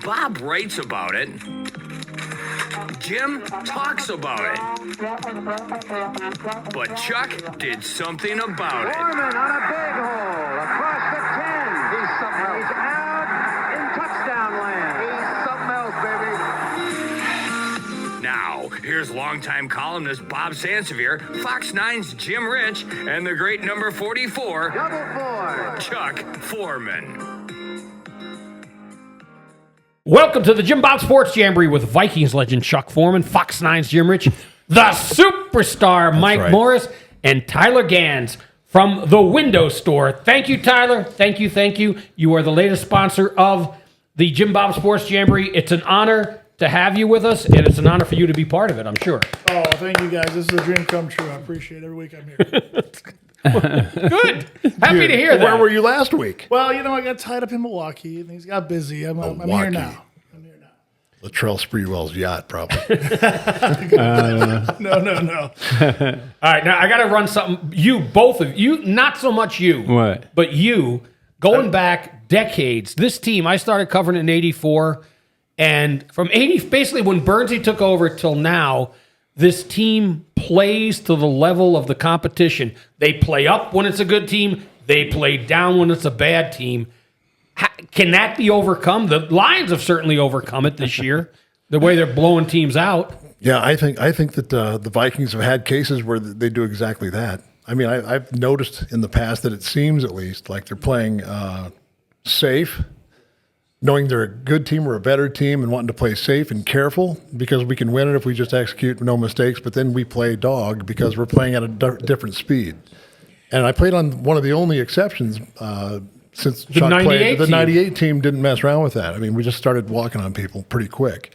Bob writes about it. Jim talks about it. But Chuck did something about it. Foreman on a big hole across the 10. He's something else. He's out in touchdown land. He's something else, baby. Now, here's longtime columnist Bob Sansevere, Fox 9's Jim Rich, and the great number 44, Double 4. Chuck Foreman. Welcome to the JimBob Sports Jamboree with Vikings legend Chuck Foreman, Fox 9's Jim Rich, the superstar Mike Morris, and Tyler Ganz from the Window Store. Thank you, Tyler. Thank you. You are the latest sponsor of the JimBob Sports Jamboree. It's an honor to have you with us, and it's an honor for you to be part of it, I'm sure. Oh, thank you, guys. This is a dream come true. I appreciate it. Every week I'm here. Good. Happy to hear that. Where were you last week? Well, I got tied up in Milwaukee, and things got busy. I'm here now. Latrell Sprewell's yacht, probably. No. All right, now I got to run something. You, both of you, not so much you. What? But you, going back decades, this team, I started covering it in 84, and from 80, basically when Bernsey took over till now, this team plays to the level of the competition. They play up when it's a good team. They play down when it's a bad team. Can that be overcome? The Lions have certainly overcome it this year, the way they're blowing teams out. Yeah, I think that the Vikings have had cases where they do exactly that. I mean, I've noticed in the past that it seems at least like they're playing safe, knowing they're a good team or a better team and wanting to play safe and careful because we can win it if we just execute no mistakes, but then we play dog because we're playing at a different speed. And I played on one of the only exceptions since Chuck played. The 98 team didn't mess around with that. I mean, we just started walking on people pretty quick.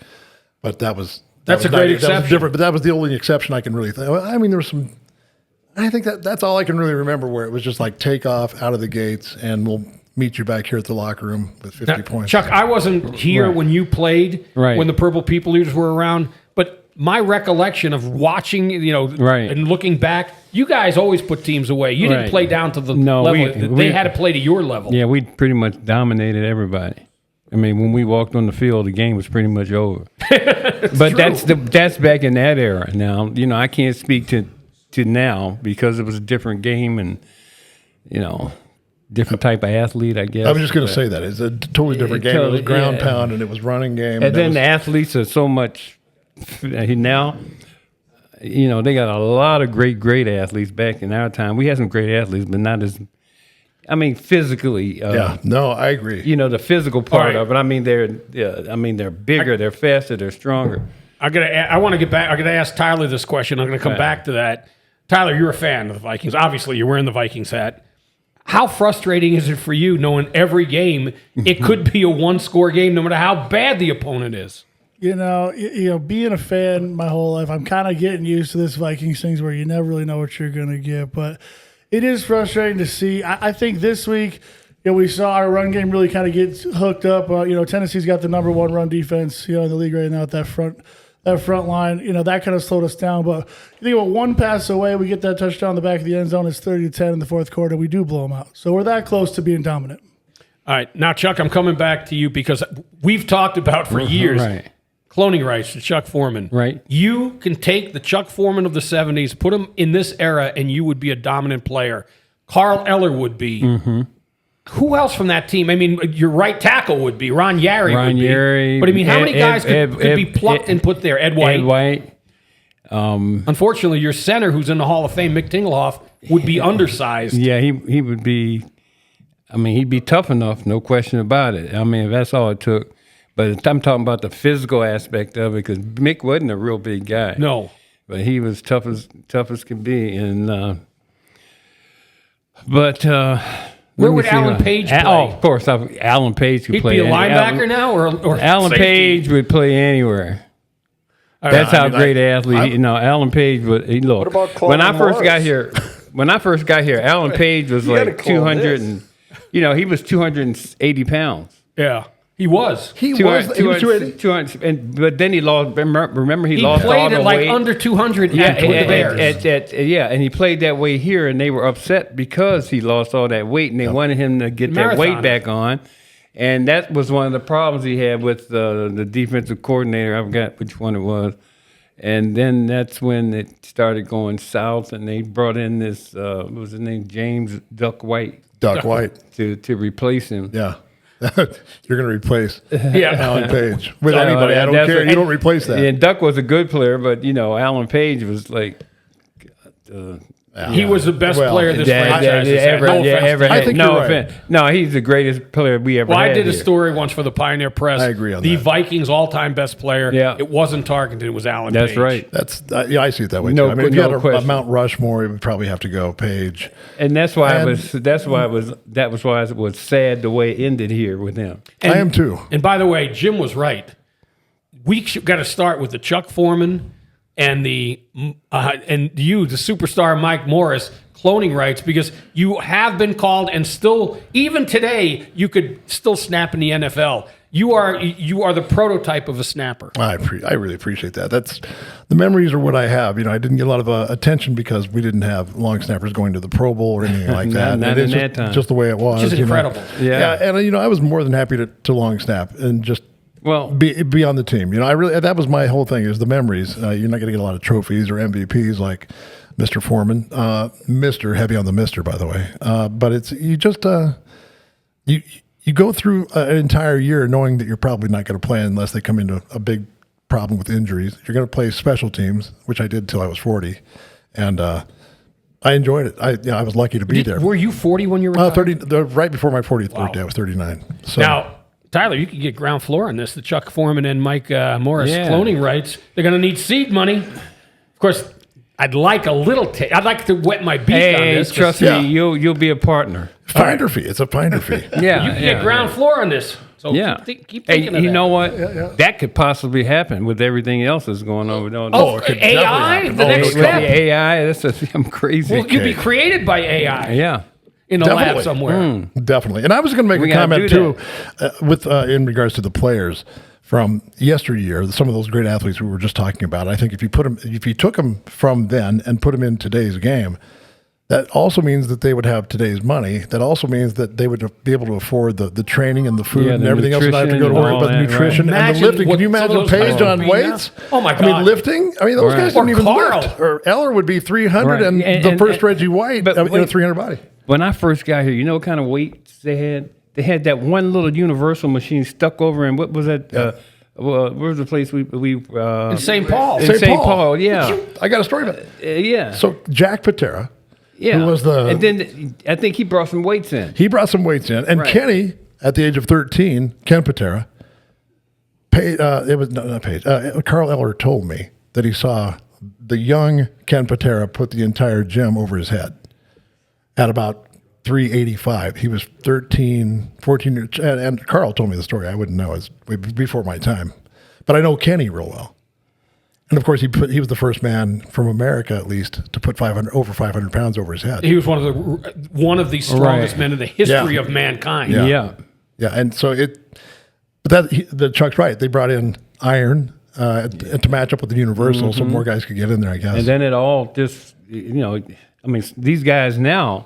But that's a great exception. That was different, but that was the only exception I can really think. I mean, there was some – I think that's all I can really remember where it was just like take off out of the gates and we'll – meet you back here at the locker room with 50 points. Chuck, I wasn't here when you played, when the Purple People Eaters were around, but my recollection of watching, and looking back, you guys always put teams away. You didn't play down to the level. They had to play to your level. Yeah, we pretty much dominated everybody. I mean, when we walked on the field, the game was pretty much over. But that's back in that era. Now, I can't speak to now because it was a different game and, different type of athlete, I guess. I was just going to say that. It's a totally different game. It was ground pound and it was running game. And then the athletes are so much now, they got a lot of great athletes back in our time. We had some great athletes, but not as, physically. No, I agree. The physical part of it. I mean, they're bigger, they're faster, they're stronger. I want to get back. I'm going to ask Tyler this question. I'm going to come back to that. Tyler, you're a fan of the Vikings. Obviously, you're wearing the Vikings hat. How frustrating is it for you knowing every game it could be a one-score game no matter how bad the opponent is? Being a fan my whole life, I'm kind of getting used to this Vikings things where you never really know what you're going to get. But it is frustrating to see. I think this week, we saw our run game really kind of get hooked up. Tennessee's got the number one run defense, in the league right now at that front line, that kind of slowed us down. But you think about one pass away, we get that touchdown in the back of the end zone. It's 30-10 in the fourth quarter. We do blow them out. So we're that close to being dominant. All right. Now, Chuck, I'm coming back to you because we've talked about for years cloning rights to Chuck Foreman. Right. You can take the Chuck Foreman of the 70s, put him in this era, and you would be a dominant player. Carl Eller would be. Mm-hmm. Who else from that team? I mean, your right tackle would be. Ron Yary would be. But, how many guys could be plucked and put there? Ed White. Unfortunately, your center, who's in the Hall of Fame, Mick Tingelhoff, would be undersized. Yeah, he would be. He'd be tough enough, no question about it. If that's all it took. But I'm talking about the physical aspect of it because Mick wasn't a real big guy. No. But he was tough as can be. And where would Alan Page play? Oh, of course, Alan Page could play. He'd be a linebacker now, or Alan safety? Page would play anywhere. That's how great an athlete. Alan Page would. Look, what about when I first got here, Alan Page was like 200 and he was 280 pounds. Yeah. He was. He was 200, but then he lost. Remember, he lost all the weight. He played at like under 200 with the Bears. And he played that way here, and they were upset because he lost all that weight, and they wanted him to get that weight back on. And that was one of the problems he had with the defensive coordinator. I forgot which one it was. And then that's when it started going south, and they brought in this, what was his name, James Duck White. Duck White. To replace him. Yeah. You're going to replace Yeah. Alan Page with anybody. I don't that's care. what- You don't replace that. And Duck was a good player, but, Alan Page was like... He was the best player this franchise has had. No offense. I think no you're right. offense. No, he's the greatest player we ever Well, had. I did a here. story once for the Pioneer Press. I agree on the that. Vikings' all-time best player. Yeah. It wasn't Tarkenton. It was Alan That's Page. right. That's yeah, I see it that way No- too. I mean, if you no had a question. Mount Rushmore, it would probably have to go Page. And that's why And- that was why it was sad the way it ended here with him. I am too. And by the way, Jim was right. We got to start with the Chuck Foreman and the superstar Mike Morris cloning rights, because you have been called, and still, even today, you could still snap in the NFL. You are the prototype of a snapper. I really appreciate that. That's the memories are what I have. I didn't get a lot of attention because we didn't have long snappers going to the Pro Bowl or anything like that. Not And it's in just, that time. just the way it was. Which is incredible. Yeah. And I was more than happy to long snap and just Well, be on the team. I really that was my whole thing is the memories. You're not going to get a lot of trophies or MVPs like Mr. Foreman, Mr. Heavy on the Mister, by the way. But it's you just you go through an entire year knowing that you're probably not going to play unless they come into a big problem with injuries. You're going to play special teams, which I did till I was 40, and I enjoyed it. I was lucky to be there. Were you 40 when you were 30 right before my 40th birthday. I was 39. So Now, Tyler, you could get ground floor on this. The Chuck Foreman and Mike Morris Yeah. cloning rights. They're going to need seed money. Of course, I'd like a little. I'd like to wet my beak on hey, this. trust Yeah. me, you'll be a partner. finder fee. It's a finder fee. Yeah, You can get ground floor on this. So Yeah. keep Hey, thinking of you that. know what? That could possibly happen with everything else that's going on. Oh, it could AI, definitely the happen. next with step. the AI, I'm crazy. Well, you'd be created by AI Yeah. in a lab Definitely. somewhere. Definitely. And I was going to make We a gotta comment do too, with in regards to the players from yesteryear. Some of those great athletes we were just talking about. I think if you took them from then and put them in today's game, that also means that they would have today's money. That also means that they would be able to afford the training and the food Yeah, and the everything else. And I have to go to nutrition worry and about the all that, nutrition right. and the Imagine lifting. what Can you some of imagine those Paige guys would on be weights? now. Oh, my I mean, God. lifting. I mean, those Right. guys don't Or even Carl. lift. Or Eller would be 300, Right. and And- the and- first Reggie White but in a wait. 300 body. When I first got here, you know what kind of weights they had? They had that one little universal machine stuck over in, what was that? Where was the place we In St. Paul. in St. St. Paul. Paul, yeah. I got a story about it. Yeah. So Jack Patera, yeah. who was the- And then I think he brought some weights in. he brought some weights in, and Right. Kenny, at the age of 13, Ken Patera, it was not Paige. Carl Eller told me that he saw the young Ken Patera put the entire gym over his head at about 385. He was 13, 14 years, and Carl told me the story. I wouldn't know. It's way before my time, but I know Kenny real well. And of course, he was the first man from America, at least, to put over 500 pounds over his head. He was one of the strongest Right. men in the history Yeah. of mankind. Yeah. Yeah, and so the Chuck's right. They brought in iron to match up with the universal, so more guys could get in there, I guess. And then it all just, I mean, these guys now,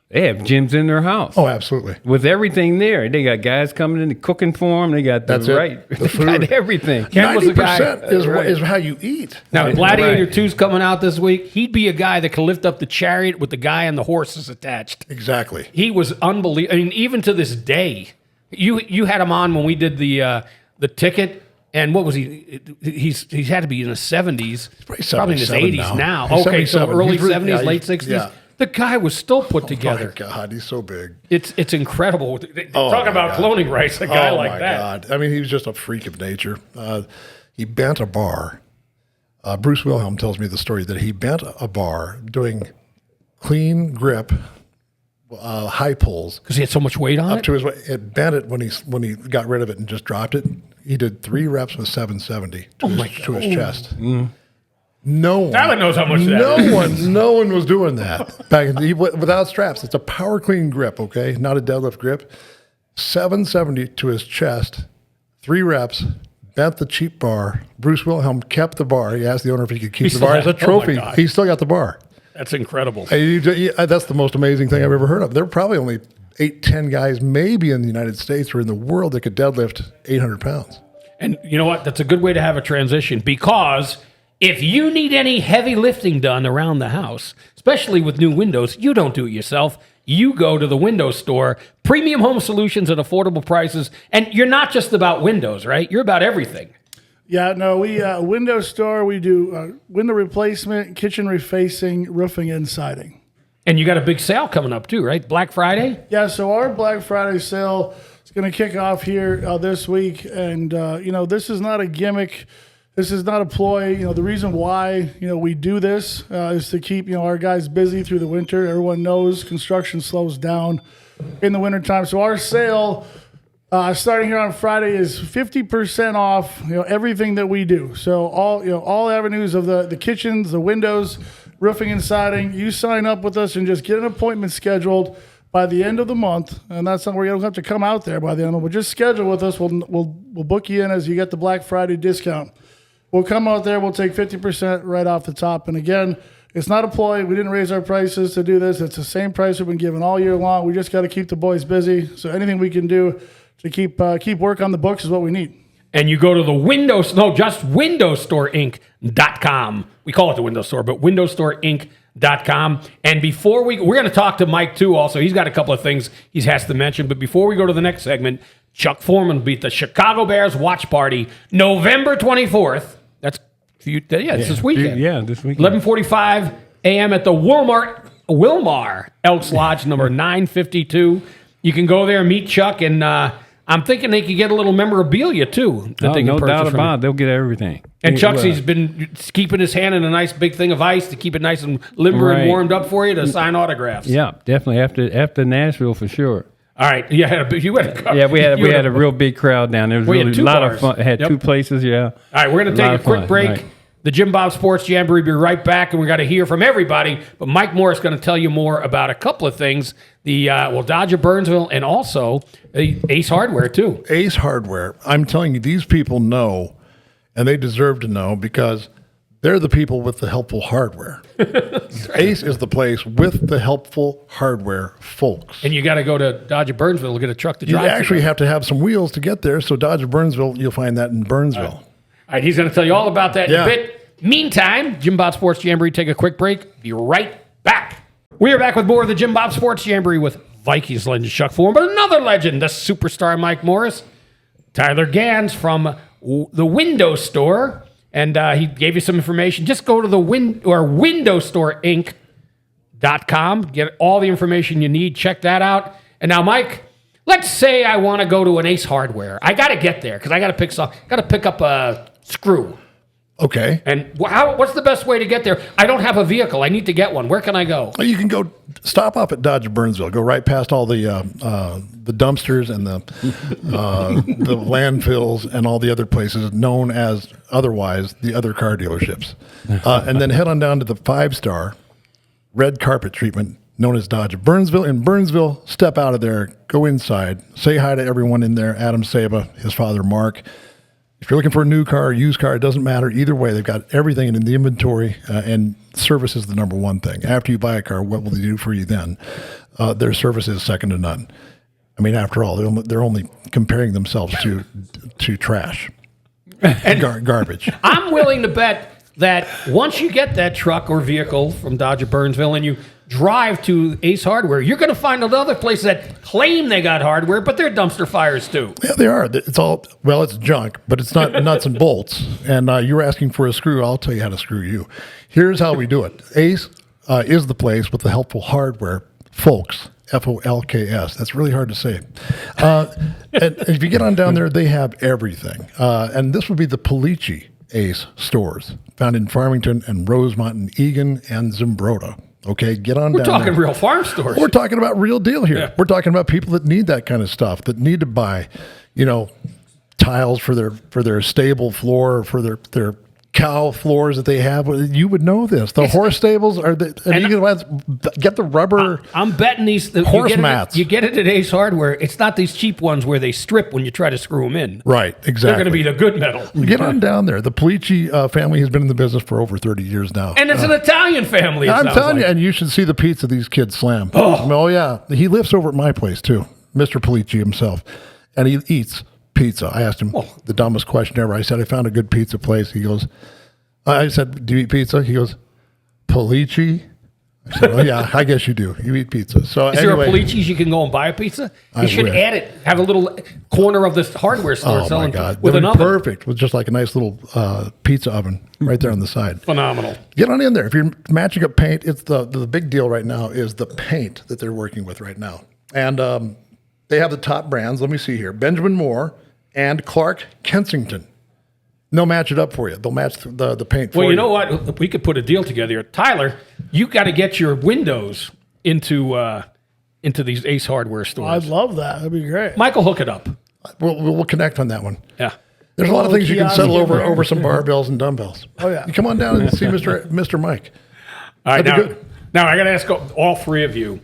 they have gyms in their house. oh, absolutely. With everything there. They got guys coming in and cooking for them. They got That's it. right. The They food. got everything. Ken was a guy. 90% is how you eat. Now, Right. Gladiator Right. 2's coming out this week. He'd be a guy that could lift up the chariot with the guy and the horses attached. Exactly. He was unbelievable. I mean, even to this day, you had him on when we did the ticket. And what was he? He's had to be in his 70s, probably in his 77 80s now. He's Okay, so 77. early He's really- 70s, yeah, late 60s. yeah. The guy was still put Oh, together. my God, he's so big. It's incredible. Oh, Talk my about God. cloning rights, a guy oh, like my that. God. I mean, he was just a freak of nature. He bent a bar. Bruce Wilhelm tells me the story that he bent a bar doing clean grip, high pulls, Because he had so much weight on up it. to his. It bent it when he got rid of it and just dropped it. He did 3 reps with 770 to his chest. No one. Tyler knows how much that is. No one was doing that back in without straps. It's a power clean grip, okay, not a deadlift grip. 770 to his chest, 3 reps. Bent the cheap bar. Bruce Wilhelm kept the bar. He asked the owner if he could keep the still bar as a had it? Oh, my trophy. God. He still got the bar. That's incredible. That's the most amazing thing I've ever heard of. There were probably only 8, 10 guys maybe in the United States or in the world that could deadlift 800 pounds. And you know what? That's a good way to have a transition, because if you need any heavy lifting done around the house, especially with new windows, you don't do it yourself. You go to the window store, premium home solutions at affordable prices. And you're not just about windows, right? You're about everything. Yeah, no, we window store. We do window replacement, kitchen refacing, roofing, and siding. And you got a big sale coming up too, right? Black Friday? Yeah, so our Black Friday sale is going to kick off here this week. And, this is not a gimmick. This is not a ploy. The reason why, we do this is to keep, our guys busy through the winter. Everyone knows construction slows down in the wintertime. So our sale starting here on Friday is 50% off, everything that we do. So all avenues of the kitchens, the windows, roofing and siding. You sign up with us and just get an appointment scheduled by the end of the month. And that's not where you don't have to come out there by the end of the month. But just schedule with us. We'll book you in as you get the Black Friday discount. We'll come out there. We'll take 50% right off the top. And again, it's not a ploy. We didn't raise our prices to do this. It's the same price we've been giving all year long. We just got to keep the boys busy. So anything we can do to keep work on the books is what we need. And you go to the windowstoreinc.com. We call it the window store, but windowstoreinc.com. And before we're going to talk to Mike too also. He's got a couple of things he has to mention. But before we go to the next segment, Chuck Foreman will be at the Chicago Bears watch party November 24th. That's it's this weekend. Yeah, this weekend. 11:45 a.m. at the Wilmar Elks Lodge, number 952. You can go there and meet Chuck, and I'm thinking they could get a little memorabilia too. That they can no purchase doubt from about him. it. They'll get everything. And Chucksy's been keeping his hand in a nice big thing of ice to keep it nice and limber and warmed up for you to sign autographs. Yeah, definitely after Nashville for sure. All right, you had we had a real big crowd down there. It was really a lot of fun. It had two places. Yeah. All right, we're going to take a quick break. Right. The JimBob Sports Jamboree will be right back, and we got to hear from everybody. But Mike Morris is going to tell you more about a couple of things: the Dodge of Burnsville, and also Ace Hardware too. Ace Hardware. I'm telling you, these people know, and they deserve to know because they're the people with the helpful hardware. Ace is the place with the helpful hardware, folks. And you got to go to Dodge of Burnsville to get a truck to drive. You actually have to have some wheels to get there. So Dodge of Burnsville, you'll find that in Burnsville. All right, he's going to tell you all about that in a bit. Meantime, JimBob Sports Jamboree, take a quick break. Be right back. We are back with more of the JimBob Sports Jamboree with Vikings legend Chuck Foreman, but another legend, the superstar Mike Morris, Tyler Ganz from the Window Store, and he gave you some information. Just go to the windowstoreinc.com, get all the information you need. Check that out. And now, Mike, let's say I want to go to an Ace Hardware. I got to get there because I got to pick up a screw. Okay. And what's the best way to get there? I don't have a vehicle. I need to get one. Where can I go? Well, you can go stop off at Dodge of Burnsville. Go right past all the dumpsters and the landfills and all the other places known as otherwise the other car dealerships. And then head on down to the 5-star red carpet treatment known as Dodge of Burnsville. In Burnsville, step out of there, go inside, say hi to everyone in there, Adam Saba, his father Mark. If you're looking for a new car or used car, it doesn't matter. Either way, they've got everything in the inventory, and service is the number one thing. After you buy a car, what will they do for you then? Their service is second to none. I mean, after all, they're only comparing themselves to trash and garbage. I'm willing to bet that once you get that truck or vehicle from Dodge of Burnsville and you drive to Ace Hardware, you're going to find other places that claim they got hardware, but they're dumpster fires too. Yeah, they are. It's junk, but it's not nuts and bolts. And you were asking for a screw. I'll tell you how to screw you. Here's how we do it. Ace is the place with the helpful hardware, folks. Folks. That's really hard to say. And if you get on down there, they have everything. And this would be the Polici Ace stores, found in Farmington and Rosemont and Egan and Zimbrota. Okay, get on down there. We're talking real farm stores. We're talking about real deal here. Yeah. We're talking about people that need that kind of stuff, that need to buy, tiles for their stable floor, or for their cow floors that they have. You would know this. The horse stables are you can get the rubber. I'm betting these horse mats. You get it at Ace Hardware. It's not these cheap ones where they strip when you try to screw them in. Right, exactly. They're going to be the good metal. Get on down there. The Polici family has been in the business for over 30 years now. And it's an Italian family. I'm telling you, and you should see the pizza these kids slam. Oh yeah. He lives over at my place too, Mr. Polici himself. And he eats pizza. I asked him the dumbest question ever. I said, I found a good pizza place. He goes, I said, do you eat pizza? He goes, Polici? I said, oh, yeah, I guess you do. You eat pizza. So Is there a Polici's you can go and buy a pizza? You should add it. Have a little corner of this hardware store Oh, my God. with an oven. Perfect. With just like a nice little pizza oven right there on the side. Phenomenal. Get on in there. If you're matching up paint, it's the big deal right now is the paint that they're working with right now. And they have the top brands. Let me see here. Benjamin Moore and Clark Kensington. They'll match it up for you. They'll match the paint for you. Well, you know what? We could put a deal together here. Tyler, you got to get your windows into these Ace Hardware stores. I'd love that. That'd be great. Michael, hook it up. We'll connect on that one. Yeah. There's a lot of things you can settle kiosk over some barbells and dumbbells. Oh, yeah. You come on down and see Mr. Mike. All right, That'd be good. now I got to ask all three of you.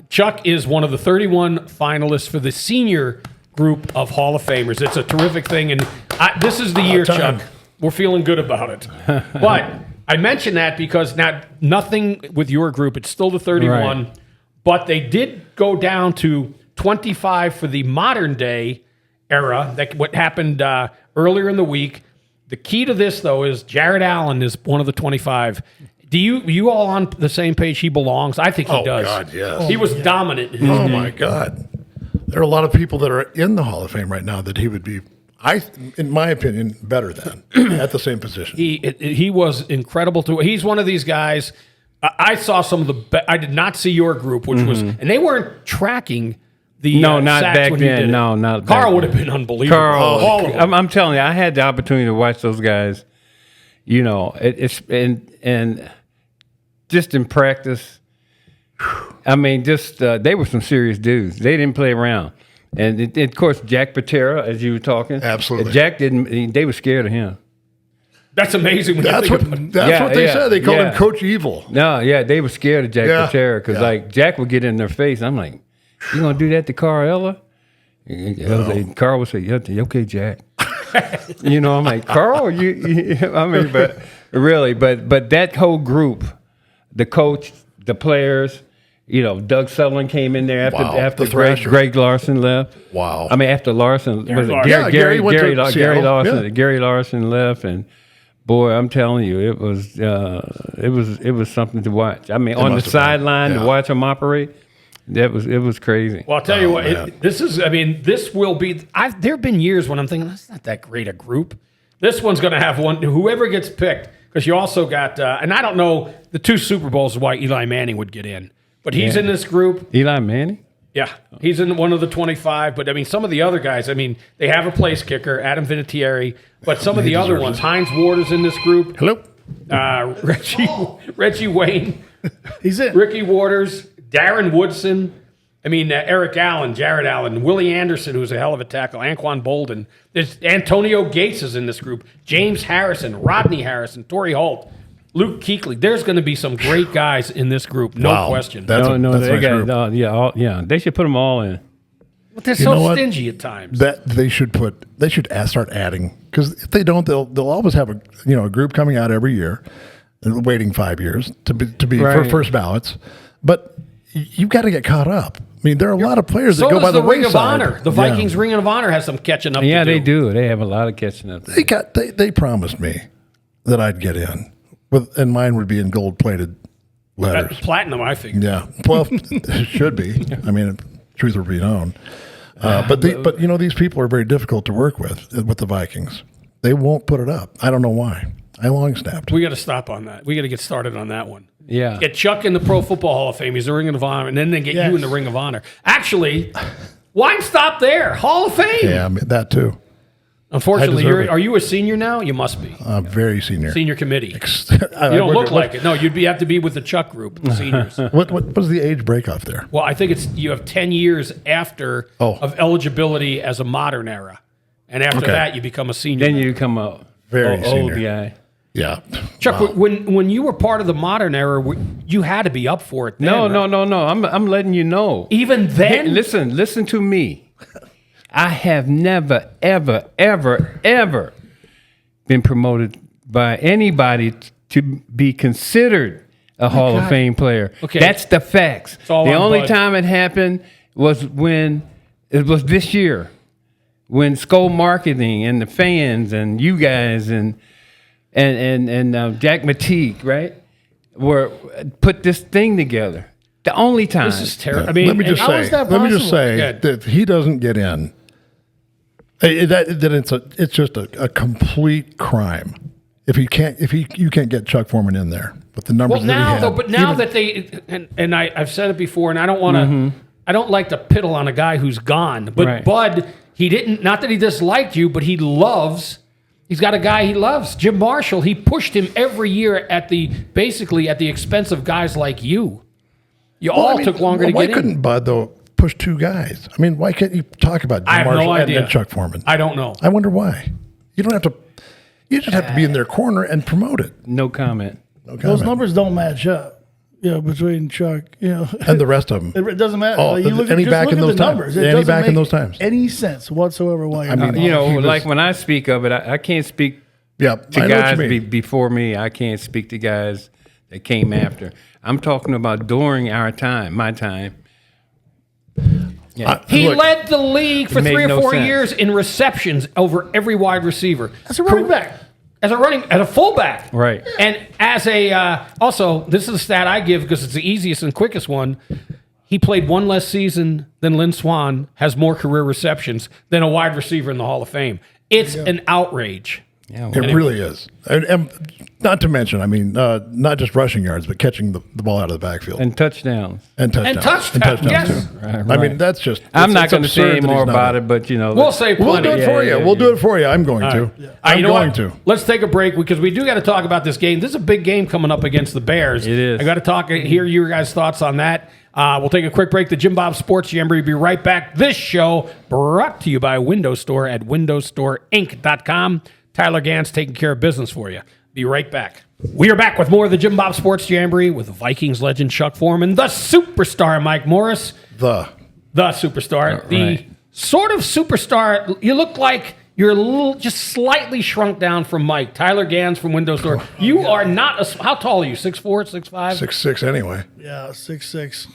Chuck is one of the 31 finalists for the senior group of Hall of Famers. It's a terrific thing, and this is the year, time. Chuck. We're feeling good about it. But I mention that because now nothing with your group. It's still the 31, Right. but they did go down to 25 for the modern day era. That what happened earlier in the week. The key to this, though, is Jared Allen is one of the 25. Do you all on the same page? He belongs. I think he does. Oh, God, yes. He was dominant. In his Oh, day. my God. There are a lot of people that are in the Hall of Fame right now that he would be, in my opinion, better than at the same position. He was incredible too. He's one of these guys. I saw some of the. I did not see your group, which was, and they weren't tracking the. No, not sacks back when you then. did it. No, not back Carl would have then. been unbelievable. All of them. I'm telling you, I had the opportunity to watch those guys. You know, it's and just in practice. I mean, just they were some serious dudes. They didn't play around, and of course, Jack Patera, as you were talking, Absolutely. Jack didn't. They were scared of him. That's amazing. When That's you what think about it. what they said. They called him Coach Evil. No, yeah, they were scared of Jack Patera because like Jack would get in their face. I'm like, you gonna do that to Carl Eller? Carl would say, yeah, okay, Jack. You know, I'm like, Carl, you I mean, but really, but that whole group, the coach, the players, you know, Doug Sutherland came in there after the Thrasher. Greg Larson left. Wow. I mean, after Larson, was it Larson. Gary went to Gary Seattle. Larson, Yeah. Gary Larson left, and boy, I'm telling you, it was something to watch. I mean, on the must have been. sideline Yeah. to watch them operate, it was crazy. Well, I'll tell you what. man. This will be. There have been years when I'm thinking that's not that great a group. This one's going to have one. Whoever gets picked, because you also got, and I don't know the 2 Super Bowls is why Eli Manning would get in, but he's in this group. Eli Manning. Yeah, he's in one of the 25. But I mean, some of the other guys. I mean, they have a place kicker, Adam Vinatieri, but some of the other ones, Heinz Ward is in this group. Hello. Reggie Wayne, He's in. Ricky Waters, Darren Woodson. I mean, Eric Allen, Jared Allen, Willie Anderson, who's a hell of a tackle, Anquan Bolden. There's Antonio Gates is in this group. James Harrison, Rodney Harrison, Torrey Holt, Luke Kuechly. There's going to be some great guys in this group, no Wow. question. That's a nice group. They should put them all in. But they're You know so what? stingy at times. That they should start adding, because if they don't, they'll always have a group coming out every year, and waiting 5 years to be for Right. first ballots. But you've got to get caught up. I mean, there are a lot of players that So go does by the Ring of wayside. Honor. The Vikings Ring of Honor has some catching up Yeah, to do. they do. They have a lot of catching up. to do. They promised me that I'd get in, and mine would be in gold-plated letters. Platinum, I think. Yeah, well, it should be. I mean, truth will be known. But these people are very difficult to work with the Vikings. They won't put it up. I don't know why. I long snapped. We got to stop on that. We got to get started on that one. Yeah. Get Chuck in the Pro Football Hall of Fame. He's the Ring of Honor, and then they get you in the Ring of Honor. Actually, why stop there? Hall of Fame. Yeah, I mean, that too. Unfortunately, I deserve it. are you a senior now? You must be. Very senior. Senior committee. You You don't look like it. No, you'd have to be with the Chuck group, the seniors. What was the age breakoff there? Well, I think you have 10 years after of eligibility as a modern era. And after that, you become a senior. Then you come up Very old senior. guy. Yeah. Chuck, Wow. when you were part of the modern era, you had to be up for it. Then, No, right? no. I'm letting you know. Even then, Hey, listen to me. I have never, ever been promoted by anybody to be considered a Hall of Fame player. Okay. That's the facts. all The on only Bud. time it happened was when it was this year, when Skull Marketing and the fans and you guys and Jack Mateek, right, were put this thing together. The only time. this is terrible. I mean, let me just how is say, that let me just possible? say Good. that if he doesn't get in, it's just a complete crime. If you can't get Chuck Foreman in there with the numbers well, that he now had. though, but now that they and I've said it before, and I don't want to. I don't like to piddle on a guy who's gone, but Right. Bud, he didn't. Not that he disliked you, but he loves. He's got a guy he loves, Jim Marshall. He pushed him every year basically at the expense of guys like you. You Well, all I mean, took longer to why get couldn't in. Bud though push two guys? I mean, why can't you talk about I Jim have Marshall no idea. and Chuck Foreman? I don't know. I wonder why. You don't have to. You just have to be in their corner and promote it. No comment. No Those comment. numbers don't match up. Between Chuck, and the rest of them. it doesn't matter. Oh, Like, you look any just back look in at those the times. numbers. It Any doesn't back in make those times. any sense whatsoever. Why you're not You know, He was- like when I speak of it, I can't speak Yeah, to I know what guys you mean. before me. I can't speak to guys that came after. I'm talking about during our time, my time. Yeah. He Look, led the league for It made 3 or no 4 sense. years in receptions over every wide receiver. As a running back. As a fullback. Right. And as a, also, this is a stat I give because it's the easiest and quickest one. He played one less season than Lynn Swann, has more career receptions than a wide receiver in the Hall of Fame. It's an outrage. Yeah, It really is. And not to mention, I mean, not just rushing yards, but catching the ball out of the backfield. and touchdowns. And touchdowns. And touchdowns, yes. too. Right, I mean, right. that's just. I'm it's not going to absurd say any that more he's not about in. it, but you know, We'll say We'll plenty. do it for you. We'll do it for you. I'm going to. I'm You know going what? to. Let's take a break because we do got to talk about this game. This is a big game coming up against the Bears. It is. I got to hear your guys' thoughts on that. We'll take a quick break. The JimBob Sports Jamboree will be right back. This show brought to you by Windows Store at windowstoreinc.com. Tyler Ganz taking care of business for you. Be right back. We are back with more of the JimBob Sports Jamboree with Vikings legend Chuck Foreman, the superstar Mike Morris, the superstar, the right. sort of superstar. You look like you're a little, just slightly shrunk down from Mike. Tyler Ganz from Windows Store. You are not how tall are you? 6'4", 6'5"? 6'6" anyway. Yeah, 6'6".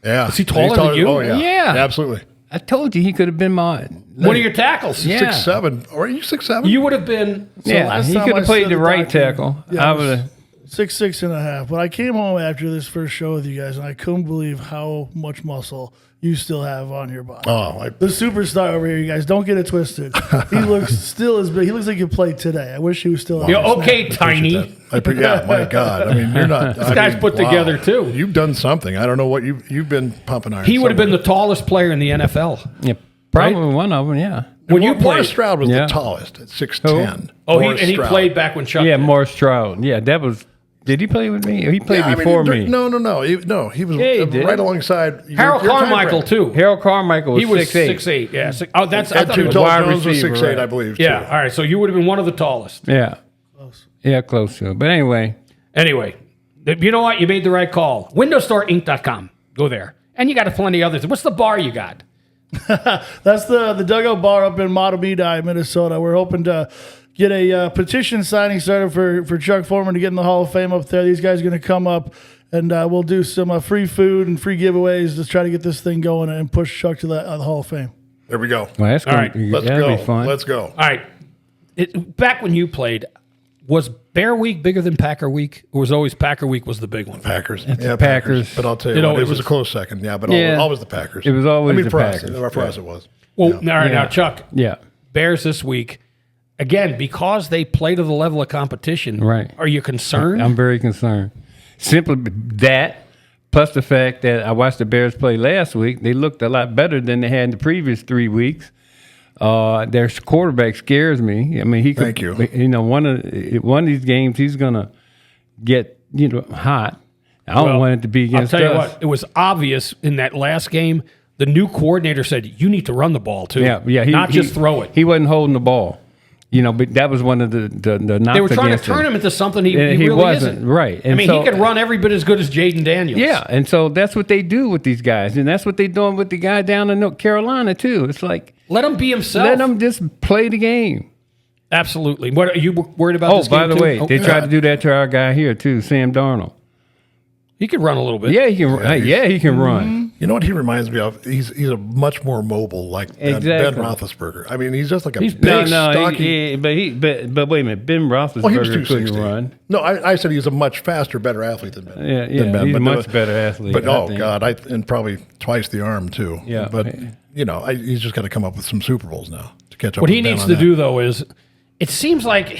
Yeah. Is he taller than you? Oh, yeah. Yeah. Absolutely. I told you he could have been mine. One of your tackles. Yeah. 6'7". Or are you 6'7"? You would have been. Yeah, last he time could I have played stood the the right doctor- tackle. Yeah, I I was- would have. 6'6.5". But I came home after this first show with you guys, and I couldn't believe how much muscle you still have on your body. Oh, The superstar over here, you guys, don't get it twisted. He looks still as big. He looks like he played today. I wish he was still. You're on the snap. okay, tiny. yeah, my God. I mean, you're not. This guy's put together, too. You've done something. I don't know what you've been pumping iron. He would have been the somewhere. tallest player in the NFL. Yeah, probably one of them. Yeah. When you Morris played. Stroud was Yeah. the tallest at 6'10". Oh, Morris and he Stroud. played back when Chuck Yeah, did. Morris Stroud. Yeah, that was. Did he play with me? He played Yeah, I mean, before me. No. He was Yeah, he did. right alongside Harold your time Carmichael, frame. too. Harold Carmichael was He was 6'8". 6'8". Yeah. Oh, that's. I And thought Too it was Tall wide Jones was receiver, 6'8", right. I believe. Yeah. too. All right. So you would have been one of the tallest. Yeah. Yeah, close to it. But anyway, Anyway, you know what? You made the right call. WindowsStoreInc.com. Go there. And you got plenty others. What's the bar you got? That's the Dugout Bar up in Matabidi, Minnesota. We're hoping to get a petition signing started for Chuck Foreman to get in the Hall of Fame up there. These guys are going to come up, and we'll do some free food and free giveaways to try to get this thing going and push Chuck to the Hall of Fame. There we go. well, that's All going right, to Let's that'll go. be fun. Let's go. All right. Back when you played, was Bear Week bigger than Packer Week? Or was always Packer Week was the big one? Packers. the Packers. But I'll tell you It what, always it was a is. close second. Yeah, but Yeah. always the Packers. It was always the for Packers. Us, for us it was. Well, all right. Now, Yeah. Chuck, Yeah. Bears this week. Again, because they play to the level of competition, Right. Are you concerned? I'm very concerned. Simply that, plus the fact that I watched the Bears play last week. They looked a lot better than they had in the previous 3 weeks. Their quarterback scares me. I mean, he could. Thank you. You know, one of these games, he's gonna get hot. I don't want it to be against I'll tell you us. what, it was obvious in that last game. The new coordinator said, you need to run the ball, too. Yeah. Not just throw it. He wasn't holding the ball. You know, but that was one of the knocks. They were trying to against turn him into something he And really wasn't. isn't. Right. I And mean, so- he could run every bit as good as Jaden Daniels. Yeah, and so that's what they do with these guys, and that's what they're doing with the guy down in North Carolina too. It's like Let him be himself. let him just play the game. Absolutely. What are you worried about? Oh, this by game the too? way, Oh, they tried to do that to our guy here too, Sam Darnold. he could run a little bit. Yeah, he can. Yeah, he can run. You know what he reminds me of? He's a much more mobile, like Ben Exactly. Roethlisberger. I mean, he's just like a He's big, No, stocky. but wait a minute, Ben Well, he was Roethlisberger couldn't 260. run. No, I said he's a much faster, better athlete than Ben. Yeah, than Ben, he's a but much better athlete. But I think. God, and probably twice the arm too. Yeah. but he's just got to come up with some Super Bowls now to catch up. What with he Ben needs on to that. do though is, it seems like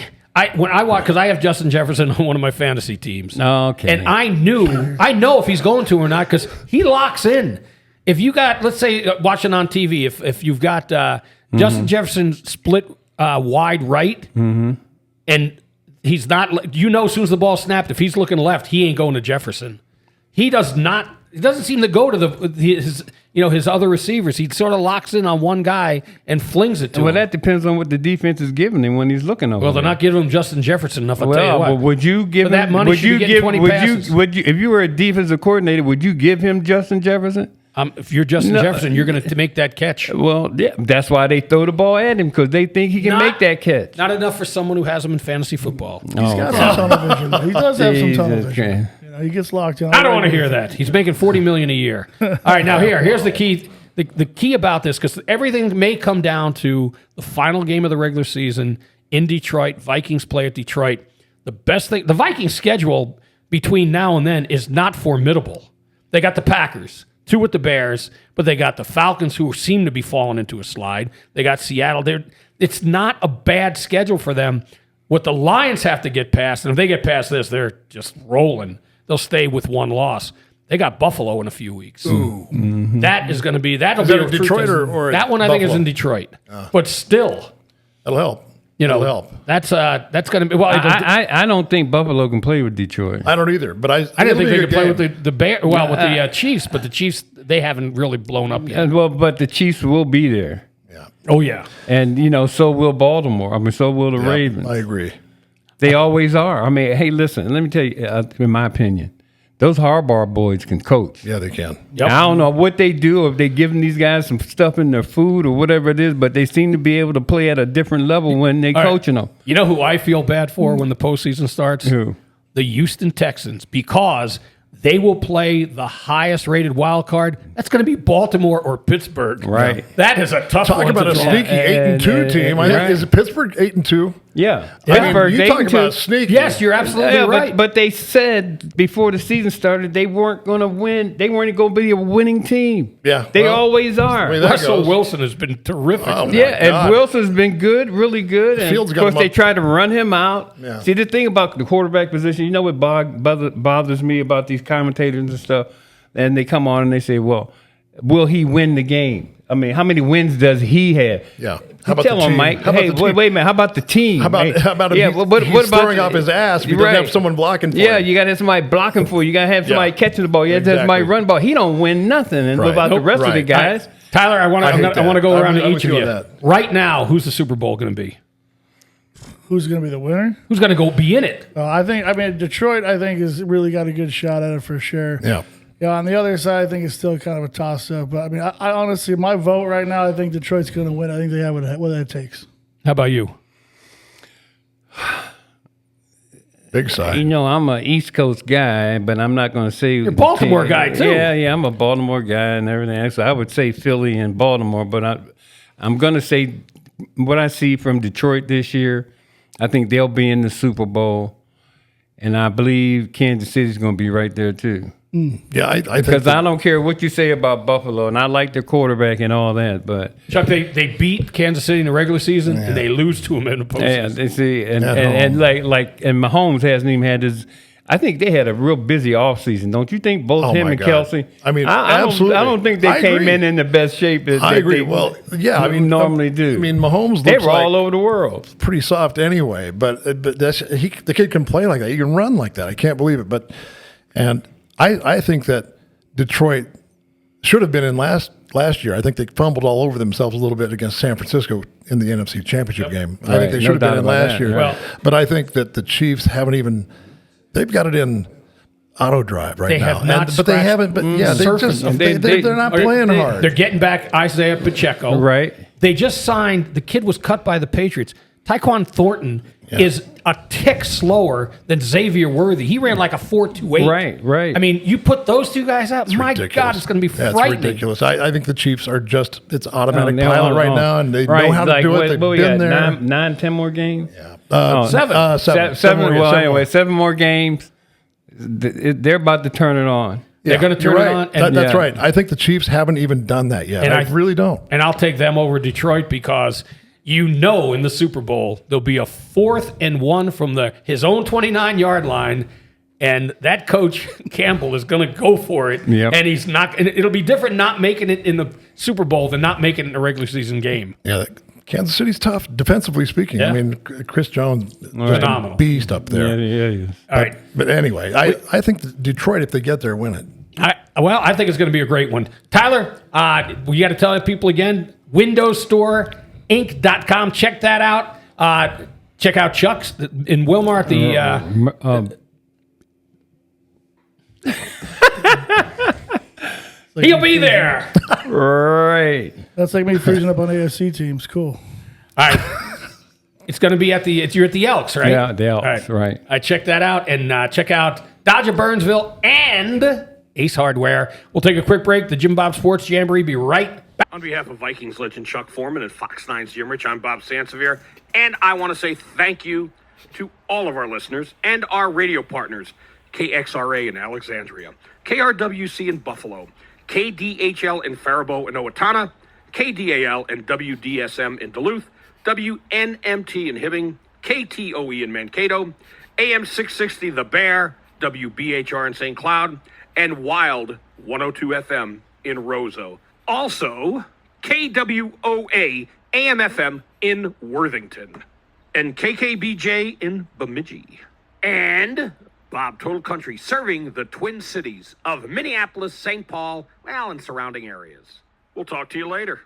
when I watch, because I have Justin Jefferson on one of my fantasy teams. Okay. And I know if he's going to or not because he locks in. If you got, let's say, watching on TV, if you've got Justin Jefferson split wide right, and he's not, as soon as the ball snapped, if he's looking left, he ain't going to Jefferson. He does not. He doesn't seem to go to his other receivers. He sort of locks in on one guy and flings it to Well, him. that depends on what the defense is giving him when he's looking over. Well, they're there. not giving him Justin Jefferson enough. I'll tell you what. Well, would you give For that him? money, Would should be you getting give? 20 Would passes. you? Would you? If you were a defensive coordinator, would you give him Justin Jefferson? If you're Justin Jefferson, you're going to make that catch. Well, yeah, that's why they throw the ball at him because they think he can Not- make that catch. Not enough for someone who has him in fantasy football. He's got some tunnel vision. Though. He does have some tunnel Jesus vision. Christ. He gets locked in. I don't want to hear that. He's making $40 million a year. All right, now here's the key. The key about this, because everything may come down to the final game of the regular season in Detroit. Vikings play at Detroit. The best thing, the Vikings schedule between now and then is not formidable. They got the Packers, 2 with the Bears, but they got the Falcons, who seem to be falling into a slide. They got Seattle. It's not a bad schedule for them. What the Lions have to get past, and if they get past this, they're just rolling. They'll stay with one loss. They got Buffalo in a few weeks. Ooh. That is going to be, that'll Is be that a in true Detroit test. or that one I think is Buffalo? in Detroit. But still, That'll help. That'll help. That's going to be, well, I don't think Buffalo can play with Detroit. I don't either. But I didn't think they could play with the Bear. Well, with the Chiefs, but the Chiefs, they haven't really blown up yet. And, well, but the Chiefs will be there, Yeah, Oh yeah, and so will Baltimore. I mean, so will the Ravens. I agree. They always are. I mean, hey, listen. Let me tell you, in my opinion, those Harbaugh boys can coach. Yeah, they can. Yep. I don't know what they do, if they're giving these guys some stuff in their food or whatever it is, but they seem to be able to play at a different level when they're All right. coaching them. You know who I feel bad for when the postseason starts? Who? The Houston Texans, because they will play the highest rated wild card. That's going to be Baltimore or Pittsburgh. Right. That is a tough Talk one about to a draw. sneaky 8-2 team. I right. think is it Pittsburgh 8-2? Yeah. I mean, Pittsburgh, you they talk too. about sneaky. Yes, you're absolutely Yeah, right. but they said before the season started they weren't going to win. They weren't going to be a winning team. Yeah, They well, always are. I mean, that Russell goes. Wilson has been terrific. Oh, my Yeah, God. and Wilson's been good, really good. And Fields of got course, him they up. tried to run him out. Yeah. See, the thing about the quarterback position, you know what bothers me about these commentators and stuff? And they come on and they say, well, will he win the game? I mean, how many wins does he have? Yeah. How about tell him, Mike. How about Hey, the wait team? a minute. How about the team? How about yeah? he's, What he's about throwing off his ass if he Right. doesn't have someone blocking for Yeah, him? you got to have somebody blocking for you. You got to have somebody Yeah. catching the ball. You got to have somebody Exactly. run ball. He don't win nothing. And what Right. about the Nope. rest of the Right. guys? Tyler, I want I hate to that. go I'm- around to I'm each with of you you. on that. Right now, who's the Super Bowl going to be? Who's going to be the winner? Who's going to go be in it? Detroit, I think, has really got a good shot at it for sure. Yeah. Yeah, on the other side, I think it's still kind of a toss-up. But, I mean, I honestly, my vote right now, I think Detroit's going to win. I think they have what that takes. How about you? Big side. You know, I'm an East Coast guy, but I'm not going to say you're a Baltimore guy, too. Yeah, I'm a Baltimore guy and everything. So I would say Philly and Baltimore, but I'm going to say what I see from Detroit this year. I think they'll be in the Super Bowl, and I believe Kansas City's going to be right there too. Yeah, I think Because that- I don't care what you say about Buffalo, and I like their quarterback and all that, but Chuck, they beat Kansas City in the regular season, and they lose to them in the yeah, postseason. they see, and At and home. like Mahomes hasn't even had his. I think they had a real busy offseason. Don't you think both Oh, him my and God. Kelsey? I mean, I absolutely. don't think they I came agree. in the best shape that I agree. they Well, yeah, I mean, normally do. I mean, Mahomes they looks were like all over the world. pretty soft anyway, but the kid can play like that. He can run like that. I can't believe it. And I think that Detroit Should have been in last year. I think they fumbled all over themselves a little bit against San Francisco in the NFC Championship game. I think they should have been in last year. Well, but I think that the Chiefs haven't even – they've got it in auto drive right now. Have not but they haven't – but yeah, they're not playing hard. They're getting back Isaiah Pacheco. Right. They just signed – the kid was cut by the Patriots. Tyquan Thornton is a tick slower than Xavier Worthy. He ran like a 4.28. Right. I mean, you put those two guys out, my ridiculous. God, it's going to be frightening. That's ridiculous. I think the Chiefs are just – it's automatic pilot right now, and they know how to do it. They've been there. 9-10 more games? Yeah. Seven. Well, anyway, 7 more games. They're about to turn it on. They're going to turn it on. And that's right. I think the Chiefs haven't even done that yet. And I really don't. And I'll take them over Detroit because – in the Super Bowl, there'll be a 4th and 1 from his own 29-yard line, and that coach Campbell is going to go for it. Yep. And he's not. And it'll be different not making it in the Super Bowl than not making it in a regular season game. Yeah, Kansas City's tough defensively speaking. Yeah. I mean, Chris Jones is phenomenal a beast up there. Yeah. All right. But anyway, I think Detroit, if they get there, win it. I think it's going to be a great one. Tyler, we got to tell people again, Windows Store. Inc.com. Check that out. Check out Chuck's in Wilmar at the. He'll be there. Right. That's like me freezing up on AFC teams. Cool. All right. It's going to be you're at the Elks, right? Yeah, the Elks, right. I check that out and check out Dodger Burnsville and Ace Hardware. We'll take a quick break. The JimBob Sports Jamboree be right back. On behalf of Vikings legend Chuck Foreman and Fox 9's Jim Rich, I'm Bob Sansevere, and I want to say thank you to all of our listeners and our radio partners, KXRA in Alexandria, KRWC in Buffalo, KDHL in Faribault and Owatonna, KDAL and WDSM in Duluth, WNMT in Hibbing, KTOE in Mankato, AM 660 The Bear, WBHR in St. Cloud, and Wild 102 FM in Roseau. Also, KWOA AM/FM in Worthington, and KKBJ in Bemidji, and Bob Total Country serving the Twin Cities of Minneapolis, St. Paul, and surrounding areas. We'll talk to you later.